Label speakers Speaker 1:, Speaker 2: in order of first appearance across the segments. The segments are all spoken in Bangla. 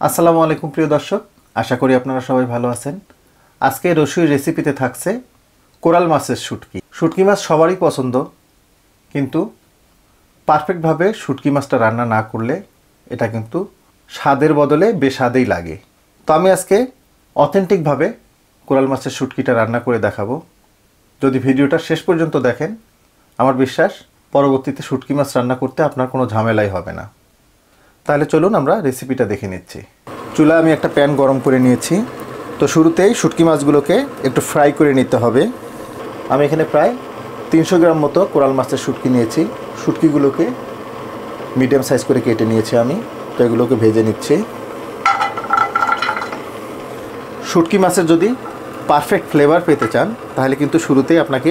Speaker 1: আসসালামু আলাইকুম প্রিয় দর্শক, আশা করি আপনারা সবাই ভালো আছেন। আজকে রসুই রেসিপিতে থাকছে কোরাল মাছের শুটকি। শুটকি মাছ সবারই পছন্দ, কিন্তু পারফেক্টভাবে শুটকি মাছটা রান্না না করলে এটা কিন্তু স্বাদের বদলে বেস্বাদেই লাগে। তো আমি আজকে অথেন্টিকভাবে কোরাল মাছের শুটকিটা রান্না করে দেখাবো। যদি ভিডিওটা শেষ পর্যন্ত দেখেন, আমার বিশ্বাস পরবর্তীতে শুটকি মাছ রান্না করতে আপনার কোনো ঝামেলাই হবে না। তাহলে চলুন আমরা রেসিপিটা দেখে নিচ্ছি। চুলায় আমি একটা প্যান গরম করে নিয়েছি। তো শুরুতেই শুটকি মাছগুলোকে একটু ফ্রাই করে নিতে হবে। আমি এখানে প্রায় 300 গ্রাম মতো কোরাল মাছের শুটকি নিয়েছি। শুটকিগুলোকে মিডিয়াম সাইজ করে কেটে নিয়েছি আমি। তো এগুলোকে ভেজে নিচ্ছি। শুটকি মাছের যদি পারফেক্ট ফ্লেভার পেতে চান, তাহলে কিন্তু শুরুতেই আপনাকে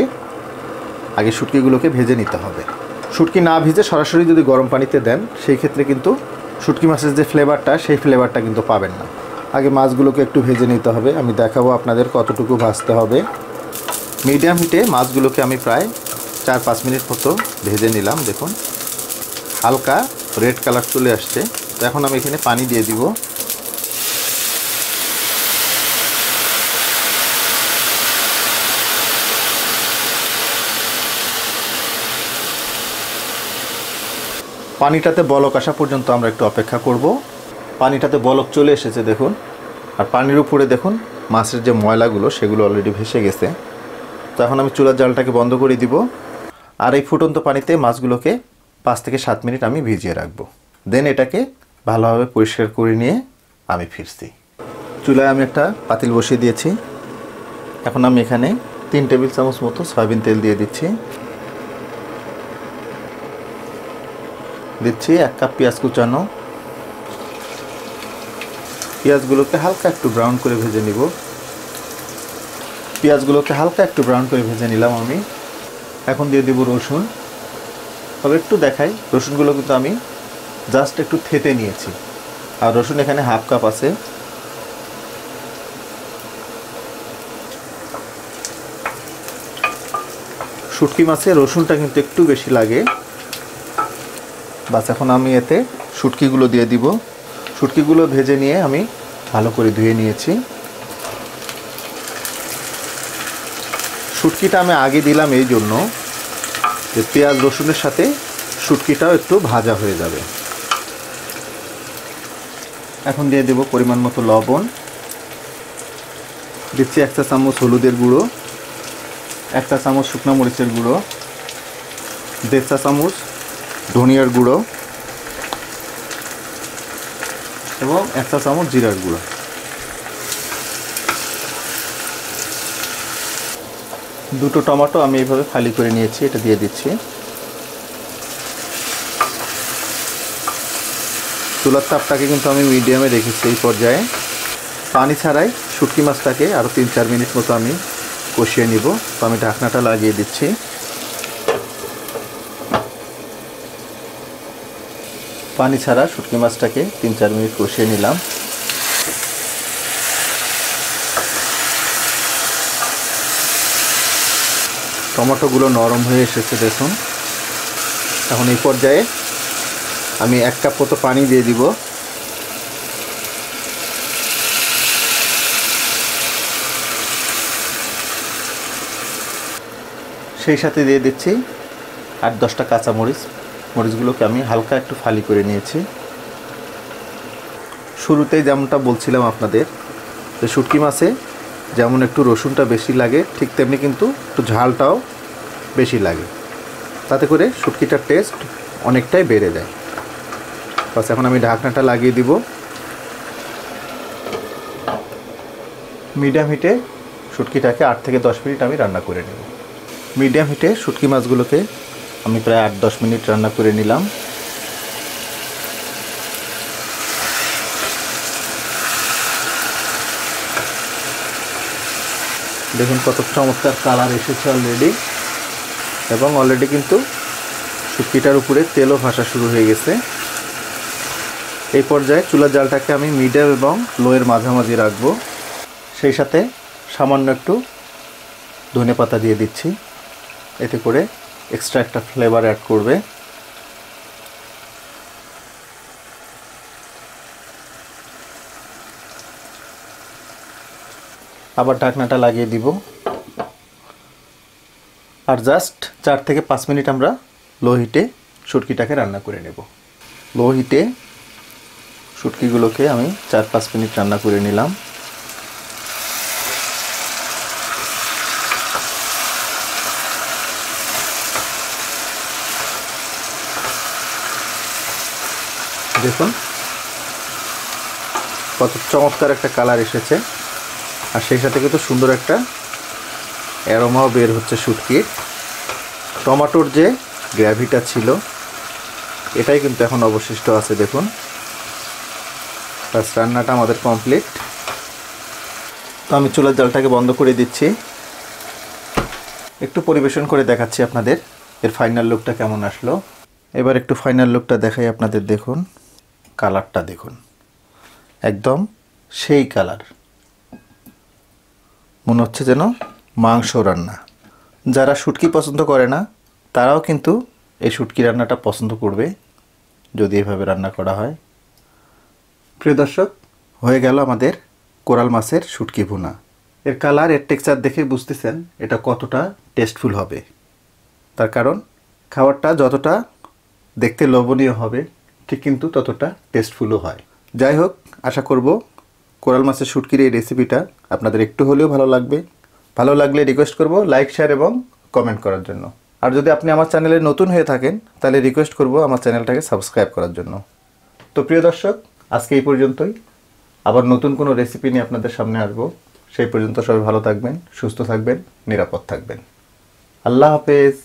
Speaker 1: আগে শুটকিগুলোকে ভেজে নিতে হবে। শুটকি না ভিজে সরাসরি যদি গরম পানিতে দেন, সেই ক্ষেত্রে কিন্তু শুটকি মাছের যে ফ্লেভারটা, সেই ফ্লেভারটা কিন্তু পাবেন না। আগে মাছগুলোকে একটু ভেজে নিতে হবে। আমি দেখাবো আপনাদের কতটুকু ভাজতে হবে। মিডিয়াম হিটে মাছগুলোকে আমি প্রায় 4-5 মিনিট মতো ভেজে নিলাম। দেখুন হালকা রেড কালার চলে আসছে। তো এখন আমি এখানে পানি দিয়ে দিব। পানিটাতে বলক আসা পর্যন্ত আমরা একটু অপেক্ষা করব। পানিটাতে বলক চলে এসেছে দেখুন। আর পানির উপরে দেখুন মাছের যে ময়লাগুলো, সেগুলো অলরেডি ভেসে গেছে। তো এখন আমি চুলার জালটাকে বন্ধ করে দিব। আর এই ফুটন্ত পানিতে মাছগুলোকে 5 থেকে 7 মিনিট আমি ভিজিয়ে রাখবো। দেন এটাকে ভালোভাবে পরিষ্কার করে নিয়ে আমি ফিরছি। চুলায় আমি একটা পাতিল বসিয়ে দিয়েছি। এখন আমি এখানে 3 টেবিল চামচ মতো সয়াবিন তেল দিয়ে দিচ্ছি। 1 কাপ পেঁয়াজ কুচানো। পেঁয়াজগুলোকে হালকা একটু ব্রাউন করে ভেজে নিব। পেঁয়াজগুলোকে হালকা একটু ব্রাউন করে ভেজে নিলাম আমি। এখন দিয়ে দেব রসুন। তবে একটু দেখাই, রসুনগুলো কিন্তু আমি জাস্ট একটু থেতে নিয়েছি। আর রসুন এখানে 1/2 কাপ আছে। শুটকি মাছে রসুনটা কিন্তু একটু বেশি লাগে। বাস এখন আমি এতে শুটকিগুলো দিয়ে দিব। শুটকিগুলো ভেজে নিয়ে আমি ভালো করে ধুয়ে নিয়েছি। শুটকিটা আমি আগে দিলাম এই জন্য যে পেঁয়াজ রসুনের সাথে শুটকিটাও একটু ভাজা হয়ে যাবে। এখন দিয়ে দেব পরিমাণ মতো লবণ। দিচ্ছি 1 চা চামচ হলুদের গুঁড়ো, 1 চা চামচ শুকনো মরিচের গুঁড়ো, 1.5 চা চামচ ধনিয়ার গুঁড়ো এবং 1 চা চামচ জিরার গুঁড়ো। দুটো টমেটো আমি এইভাবে ফালি করে নিয়েছি, এটা দিয়ে দিচ্ছি। চুলার তাপটাকে কিন্তু আমি মিডিয়ামে রেখেছি। এই পর্যায়ে পানি ছাড়াই শুটকি মাছটাকে আরও 3-4 মিনিট মতো আমি কষিয়ে নিব। তো আমি ঢাকনাটা লাগিয়ে দিচ্ছি। পানি ছাড়া শুটকি মাছটাকে 3-4 মিনিট কষিয়ে নিলাম। টমেটোগুলো নরম হয়ে এসেছে দেখুন। এখন এই পর্যায়ে আমি 1 কাপ মতো পানি দিয়ে দিব। সেই সাথে দিয়ে দিচ্ছি 8-10টা কাঁচামরিচ। মরিচগুলোকে আমি হালকা একটু ফালি করে নিয়েছি। শুরুতেই যেমনটা বলছিলাম আপনাদের, যে শুটকি মাছে যেমন একটু রসুনটা বেশি লাগে, ঠিক তেমনি কিন্তু একটু ঝালটাও বেশি লাগে। তাতে করে শুটকিটার টেস্ট অনেকটাই বেড়ে যায়। বাস এখন আমি ঢাকনাটা লাগিয়ে দিব। মিডিয়াম হিটে শুটকিটাকে 8 থেকে 10 মিনিট আমি রান্না করে নেব। মিডিয়াম হিটে শুটকি মাছগুলোকে আমি প্রায় 8-10 মিনিট রান্না করে নিলাম। দেখুন কত চমৎকার কালার এসেছে অলরেডি, এবং অলরেডি কিন্তু শুটকিটার উপরে তেলও ভাসা শুরু হয়ে গেছে। এই পর্যায়ে চুলার জালটাকে আমি মিডিয়াম এবং লোয়ের মাঝামাঝি রাখবো। সেই সাথে সামান্য একটু ধনেপাতা দিয়ে দিচ্ছি, এতে করে এক্সট্রা একটা ফ্লেভার অ্যাড করবে। আবার ঢাকনাটা লাগিয়ে দিব। আর জাস্ট 4 থেকে 5 মিনিট আমরা লো হিটে শুটকিটাকে রান্না করে নেব। লো হিটে শুটকিগুলোকে আমি 4-5 মিনিট রান্না করে নিলাম। দেখুন কত চমৎকার একটা কালার এসেছে, আর সেই সাথে কিন্তু সুন্দর একটা অ্যারোমাও বের হচ্ছে শুটকির। টমেটোর যে গ্রেভিটা ছিল এটাই কিন্তু এখন অবশিষ্ট আছে। দেখুন বাস, রান্নাটা আমাদের কমপ্লিট। তো আমি চুলার জালটাকে বন্ধ করে দিচ্ছি। একটু পরিবেশন করে দেখাচ্ছি আপনাদের এর ফাইনাল লুকটা কেমন আসলো। এবার একটু ফাইনাল লুকটা দেখাই আপনাদের। দেখুন কালারটা দেখুন, একদম সেই কালার, মনে হচ্ছে যেন মাংস রান্না। যারা শুটকি পছন্দ করে না তারাও কিন্তু এই শুটকি রান্নাটা পছন্দ করবে যদি এভাবে রান্না করা হয়। প্রিয় দর্শক, হয়ে গেল আমাদের কোরাল মাছের শুটকি ভুনা। এর কালার, এর টেক্সচার দেখে বুঝতেছেন এটা কতটা টেস্টফুল হবে। তার কারণ খাবারটা যতটা দেখতে লোভনীয় হবে ঠিক কিন্তু ততটা টেস্টফুলও হয়। যাই হোক, আশা করব কোরাল মাছের শুটকির এই রেসিপিটা আপনাদের একটু হলেও ভালো লাগবে। ভালো লাগলে রিকোয়েস্ট করব লাইক, শেয়ার এবং কমেন্ট করার জন্য। আর যদি আপনি আমার চ্যানেলে নতুন হয়ে থাকেন তাহলে রিকোয়েস্ট করব আমার চ্যানেলটাকে সাবস্ক্রাইব করার জন্য। তো প্রিয় দর্শক, আজকে এই পর্যন্তই। আবার নতুন কোনো রেসিপি নিয়ে আপনাদের সামনে আসবো। সেই পর্যন্ত সবাই ভালো থাকবেন, সুস্থ থাকবেন, নিরাপদ থাকবেন। আল্লাহ হাফেজ।